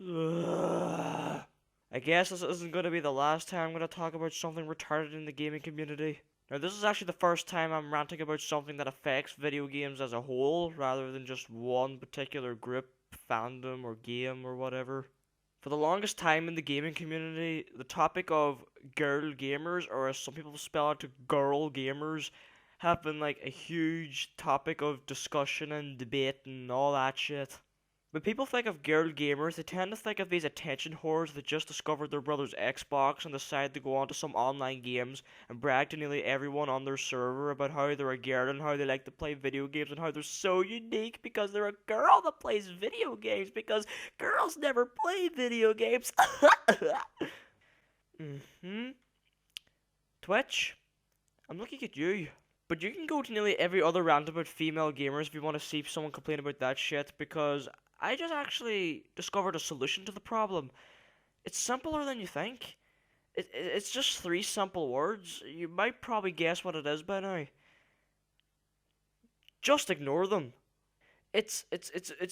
Ugh. I guess this isn't going to be the last time I'm going to talk about something retarded in the gaming community. Now, this is actually the first time I'm ranting about something that affects video games as a whole, rather than just one particular group, fandom, or game, or whatever. For the longest time in the gaming community, the topic of girl gamers, or as some people spell it, to girl gamers, have been like a huge topic of discussion and debate and all that shit. When people think of girl gamers, they tend to think of these attention whores that just discovered their brother's Xbox and decided to go onto some online games and brag to nearly everyone on their server about how they're a girl and how they like to play video games and how they're so unique because they're a girl that plays video games because girls never play video games. Twitch, I'm looking at you. But you can go to nearly every other rant about female gamers if you want to see someone complain about that shit, because I just actually discovered a solution to the problem. It's simpler than you think. It's just three simple words. You might probably guess what it is by now. Just ignore them. It's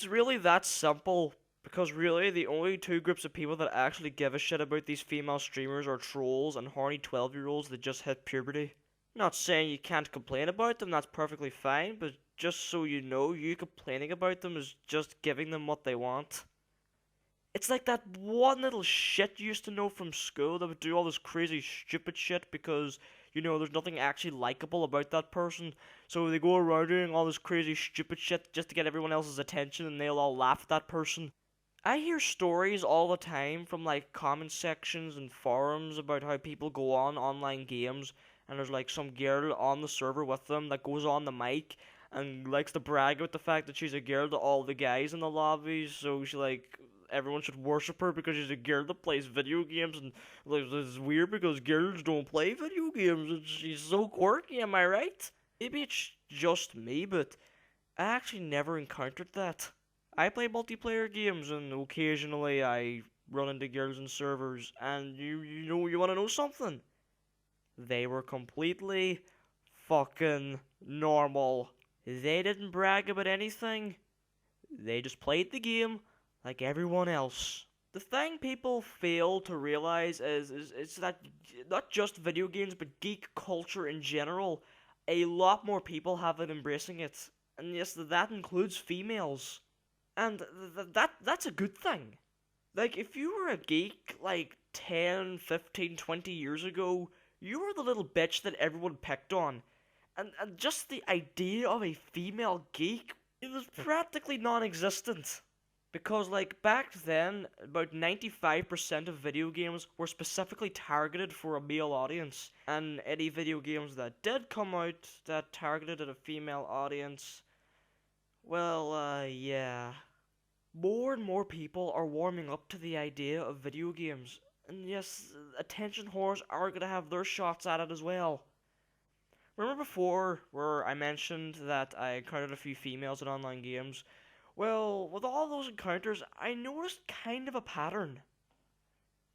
really that simple, because really the only two groups of people that actually give a shit about these female streamers are trolls and horny 12-year-olds that just hit puberty. Not saying you can't complain about them, that's perfectly fine, but just so you know, you complaining about them is just giving them what they want. It's like that one little shit you used to know from school that would do all this crazy stupid shit because, there's nothing actually likable about that person. So they go around doing all this crazy stupid shit just to get everyone else's attention and they'll all laugh at that person. I hear stories all the time from like comment sections and forums about how people go on online games and there's like some girl on the server with them that goes on the mic and likes to brag about the fact that she's a girl to all the guys in the lobbies, so she like everyone should worship her because she's a girl that plays video games, and like it's weird because girls don't play video games and she's so quirky, am I right? Maybe it's just me, but I actually never encountered that. I play multiplayer games and occasionally I run into girls in servers, and you wanna know something? They were completely fucking normal. They didn't brag about anything. They just played the game like everyone else. The thing people fail to realize is that not just video games but geek culture in general, a lot more people have been embracing it. And yes, that includes females. And that's a good thing. Like, if you were a geek like 10, 15, 20 years ago, you were the little bitch that everyone picked on. And just the idea of a female geek, it was practically non-existent. Because, like, back then, about 95% of video games were specifically targeted for a male audience. And any video games that did come out that targeted at a female audience, well, yeah. More and more people are warming up to the idea of video games. And yes, attention whores are going to have their shots at it as well. Remember before where I mentioned that I encountered a few females in online games? Well, with all those encounters, I noticed kind of a pattern.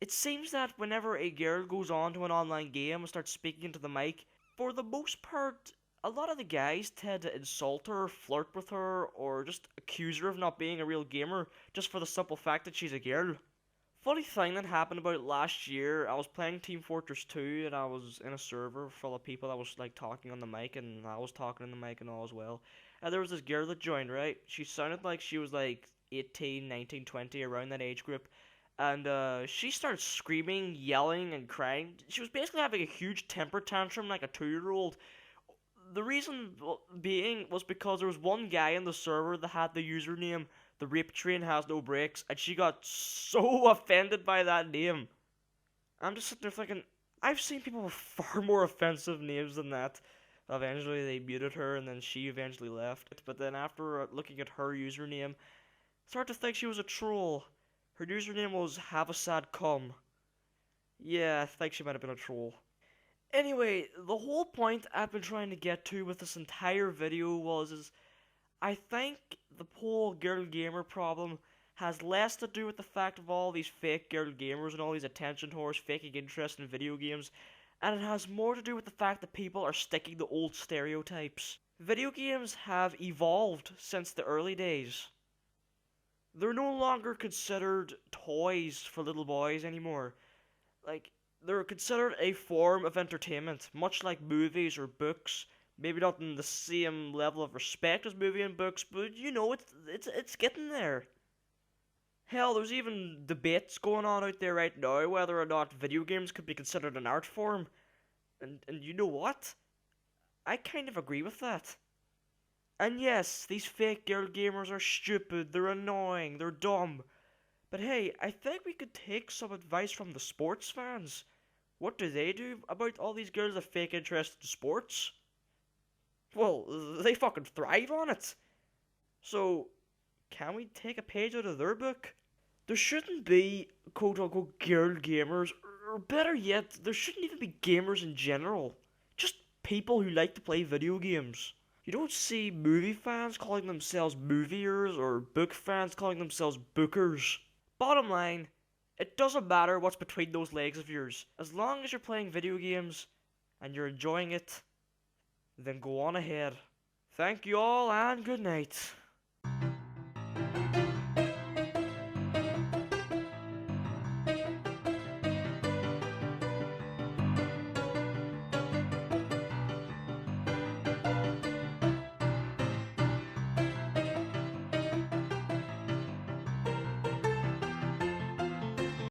It seems that whenever a girl goes on to an online game and starts speaking into the mic, for the most part, a lot of the guys tend to insult her, flirt with her, or just accuse her of not being a real gamer just for the simple fact that she's a girl. Funny thing that happened about last year, I was playing Team Fortress 2 and I was in a server full of people that was like talking on the mic and I was talking on the mic and all as well. And there was this girl that joined, right? She sounded like she was like 18, 19, 20, around that age group. And she started screaming, yelling, and crying. She was basically having a huge temper tantrum like a 2-year-old. The reason being was because there was one guy in the server that had the username "The Rape Train Has No Brakes," and she got so offended by that name. I'm just sitting there thinking, I've seen people with far more offensive names than that. Eventually, they muted her, and then she eventually left. But then after looking at her username, I started to think she was a troll. Her username was "Have a Sad Cum." Yeah, I think she might have been a troll. Anyway, the whole point I've been trying to get to with this entire video is I think the whole girl gamer problem has less to do with the fact of all these fake girl gamers and all these attention whores faking interest in video games, and it has more to do with the fact that people are sticking to old stereotypes. Video games have evolved since the early days. they're no longer considered toys for little boys anymore. Like, they're considered a form of entertainment, much like movies or books. Maybe not in the same level of respect as movie and books, but you know, it's getting there. Hell, there's even debates going on out there right now whether or not video games could be considered an art form. And you know what? I kind of agree with that. And yes, these fake girl gamers are stupid, they're annoying, they're dumb. But hey, I think we could take some advice from the sports fans. What do they do about all these girls with fake interest in sports? Well, they fucking thrive on it. So, can we take a page out of their book? There shouldn't be quote unquote girl gamers, or better yet, there shouldn't even be gamers in general. Just people who like to play video games. You don't see movie fans calling themselves moviers or book fans calling themselves bookers. Bottom line, it doesn't matter what's between those legs of yours. As long as you're playing video games and you're enjoying it, then go on ahead. Thank you all and good night.